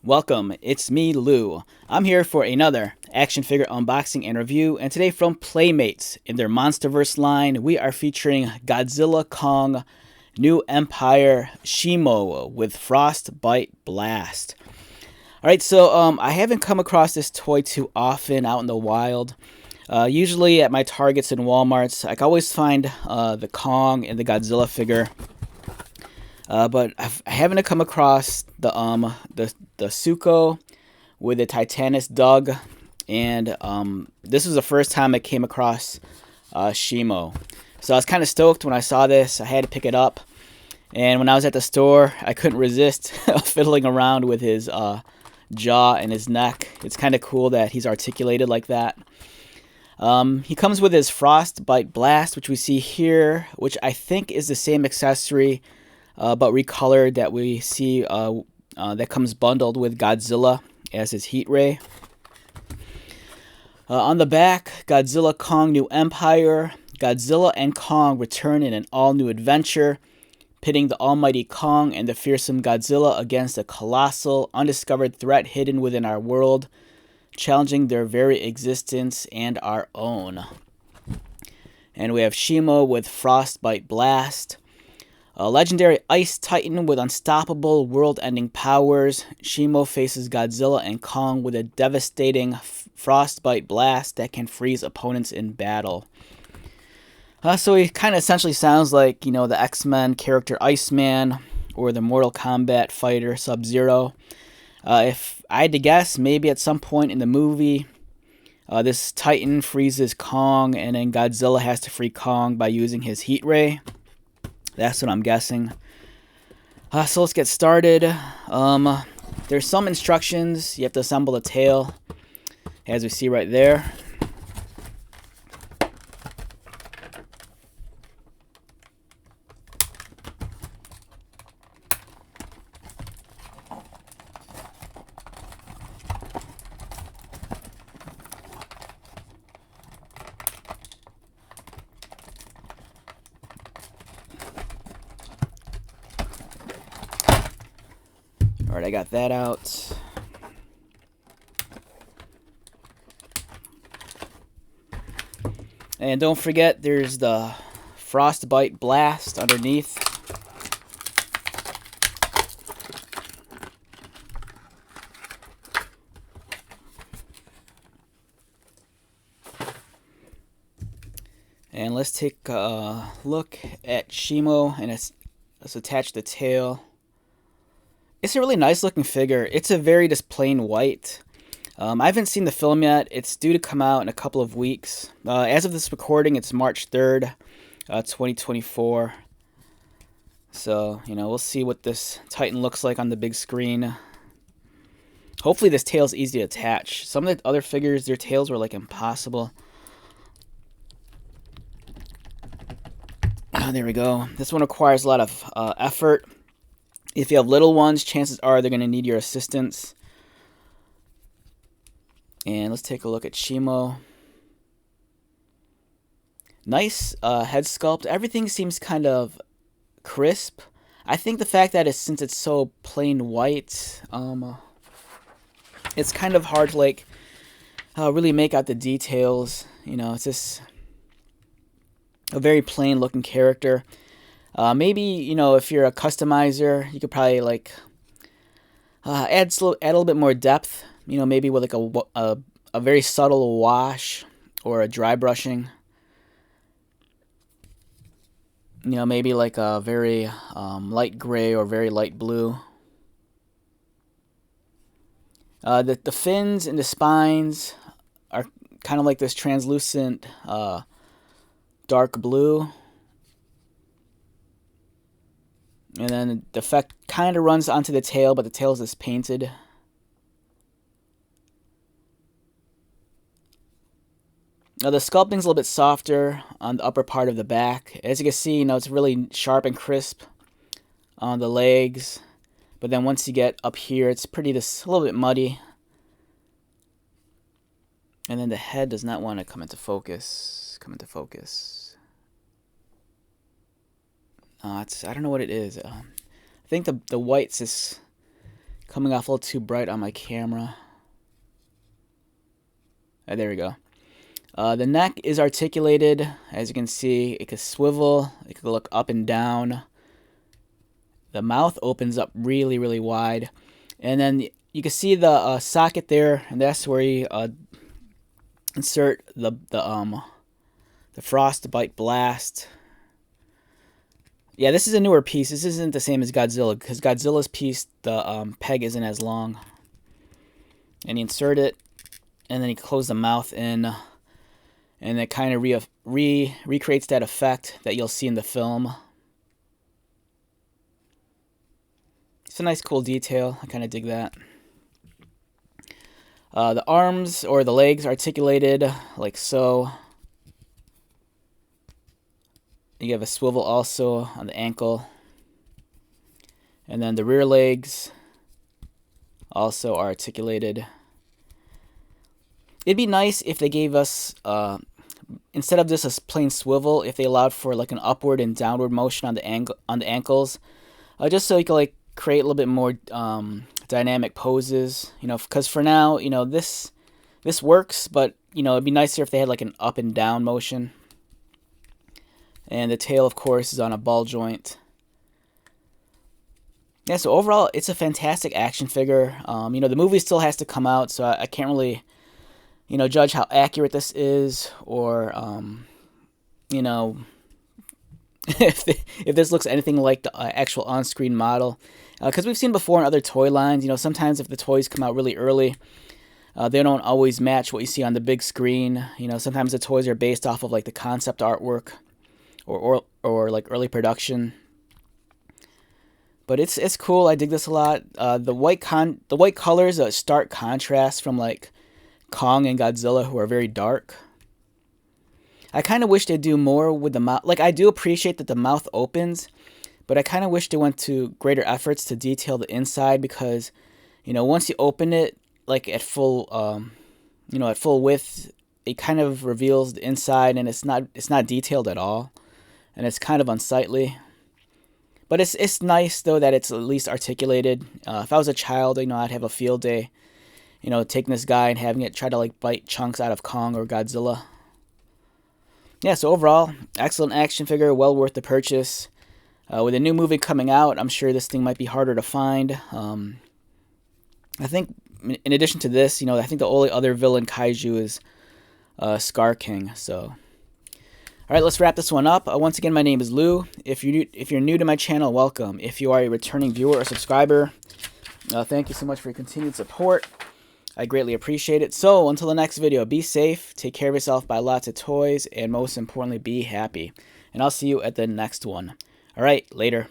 Welcome, it's me, Lou. I'm here for another action figure unboxing and review, and today from Playmates, in their Monsterverse line, we are featuring Godzilla Kong New Empire Shimo with Frostbite Blast. Alright, so I haven't come across this toy too often out in the wild. Usually at my Targets and Walmarts, I can always find the Kong and the Godzilla figure. But I haven't come across the Suko with the Titanus Dug, and this was the first time I came across Shimo. So I was kind of stoked when I saw this. I had to pick it up, and when I was at the store, I couldn't resist fiddling around with his jaw and his neck. It's kind of cool that he's articulated like that. He comes with his Frostbite Blast, which we see here, which I think is the same accessory but recolored that we see that comes bundled with Godzilla as his heat ray. On the back, Godzilla Kong New Empire. Godzilla and Kong return in an all-new adventure, pitting the almighty Kong and the fearsome Godzilla against a colossal, undiscovered threat hidden within our world, challenging their very existence and our own. And we have Shimo with Frostbite Blast. A legendary ice titan with unstoppable world-ending powers, Shimo faces Godzilla and Kong with a devastating frostbite blast that can freeze opponents in battle. So he kind of essentially sounds like, the X-Men character Iceman or the Mortal Kombat fighter Sub-Zero. If I had to guess, maybe at some point in the movie, this titan freezes Kong and then Godzilla has to free Kong by using his heat ray. That's what I'm guessing. So let's get started. There's some instructions. You have to assemble the tail, as we see right there. Alright, I got that out. And don't forget, there's the Frostbite Blast underneath. And let's take a look at Shimo, and let's attach the tail. It's a really nice looking figure. It's a very just plain white. I haven't seen the film yet. It's due to come out in a couple of weeks. As of this recording, it's March 3rd, 2024. So, we'll see what this Titan looks like on the big screen. Hopefully this tail's easy to attach. Some of the other figures, their tails were like impossible. There we go. This one requires a lot of effort. If you have little ones, chances are they're going to need your assistance. And let's take a look at Shimo. Nice head sculpt. Everything seems kind of crisp. I think the fact that since it's so plain white, it's kind of hard to really make out the details. It's just a very plain looking character. Maybe, if you're a customizer, you could probably add a little bit more depth. Maybe with a very subtle wash or a dry brushing. Maybe like a very light gray or very light blue. The fins and the spines are kind of like this translucent dark blue. And then the effect kind of runs onto the tail, but the tail is just painted. Now the sculpting's a little bit softer on the upper part of the back. As you can see, it's really sharp and crisp on the legs. But then once you get up here, it's just a little bit muddy. And then the head does not want to come into focus. I don't know what it is. I think the whites just coming off a little too bright on my camera. There we go. The neck is articulated. As you can see, it can swivel. It can look up and down. The mouth opens up really, really wide. And then you can see the socket there, and that's where you insert the Frostbite Blast. Yeah, this is a newer piece. This isn't the same as Godzilla, because Godzilla's piece, the peg isn't as long. And you insert it, and then you close the mouth in, and it kind of recreates that effect that you'll see in the film. It's a nice, cool detail. I kind of dig that. The arms or the legs articulated like so. You have a swivel also on the ankle. And then the rear legs also are articulated. It'd be nice if they gave us, instead of just a plain swivel, if they allowed for like an upward and downward motion on the ankles, just so you could like create a little bit more dynamic poses, you know, because for now, you know, this works, but you know, it'd be nicer if they had like an up and down motion. And the tail, of course, is on a ball joint. Yeah, so overall, it's a fantastic action figure. You know, the movie still has to come out, so I can't really, you know, judge how accurate this is, or you know, if this looks anything like the actual on-screen model. Because we've seen before in other toy lines, you know, sometimes if the toys come out really early, they don't always match what you see on the big screen. You know, sometimes the toys are based off of like the concept artwork or like early production. But it's cool. I dig this a lot. The white colors a stark contrast from like Kong and Godzilla, who are very dark. I kind of wish they'd do more with the mouth. Like, I do appreciate that the mouth opens, but I kind of wish they went to greater efforts to detail the inside, because, you know, once you open it, like at full, you know, at full width, it kind of reveals the inside, and it's not detailed at all, and it's kind of unsightly. But it's nice though that it's at least articulated. If I was a child, you know, I'd have a field day, you know, taking this guy and having it try to like bite chunks out of Kong or Godzilla. Yeah, so overall, excellent action figure, well worth the purchase. With a new movie coming out, I'm sure this thing might be harder to find. I think, in addition to this, you know, I think the only other villain kaiju is Scar King. So, all right, let's wrap this one up. Once again, my name is Lou. If you're new to my channel, welcome. If you are a returning viewer or subscriber, thank you so much for your continued support. I greatly appreciate it. So, until the next video, be safe, take care of yourself, buy lots of toys, and most importantly, be happy. And I'll see you at the next one. All right, later.